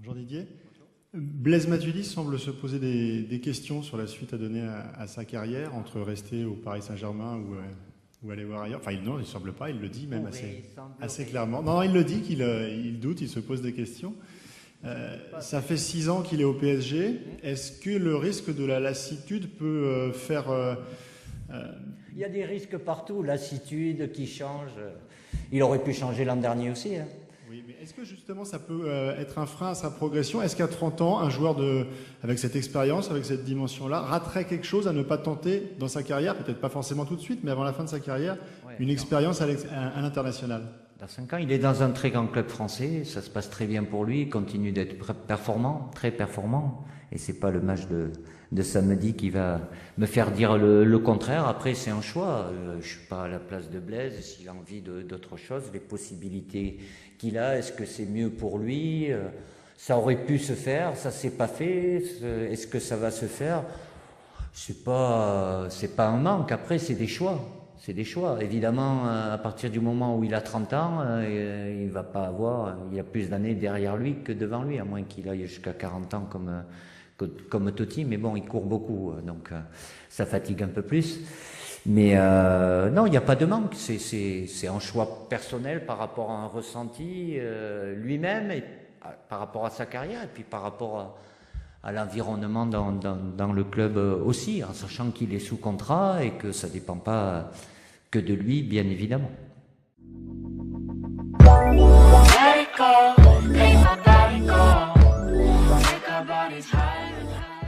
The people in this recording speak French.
Bonjour Didier. Blaise Matuidi semble se poser des questions sur la suite à donner à sa carrière, entre rester au Paris Saint-Germain ou aller voir ailleurs. Enfin, non, il ne semble pas, il le dit même assez clairement. Non, il le dit qu'il doute, il se pose des questions. Ça fait 6 ans qu'il est au PSG. Est-ce que le risque de la lassitude peut faire... Il y a des risques partout, lassitude qui change. Il aurait pu changer l'an dernier aussi. Hein. Oui, mais est-ce que justement ça peut être un frein à sa progression? Est-ce qu'à 30 ans, un joueur avec cette expérience, avec cette dimension-là, raterait quelque chose à ne pas tenter dans sa carrière, peut-être pas forcément tout de suite, mais avant la fin de sa carrière, une expérience à l'international? Dans 5 ans, il est dans un très grand club français, ça se passe très bien pour lui, il continue d'être performant, très performant, et c'est pas le match de samedi qui va me faire dire le contraire. Après, c'est un choix, je suis pas à la place de Blaise, s'il a envie d'autre chose, les possibilités qu'il a, est-ce que c'est mieux pour lui? Ça aurait pu se faire, ça s'est pas fait, est-ce que ça va se faire? C'est pas un manque, après c'est des choix. C'est des choix. Évidemment, à partir du moment où il a 30 ans, il va pas avoir, il y a plus d'années derrière lui que devant lui, à moins qu'il aille jusqu'à 40 ans comme Totti. Mais bon, il court beaucoup, donc ça fatigue un peu plus. Mais non, il n'y a pas de manque. C'est un choix personnel par rapport à un ressenti lui-même, et par rapport à sa carrière, et puis par rapport à l'environnement dans le club aussi, en sachant qu'il est sous contrat et que ça ne dépend pas que de lui, bien évidemment. Let it go, make my body go. Take our bodies higher and higher.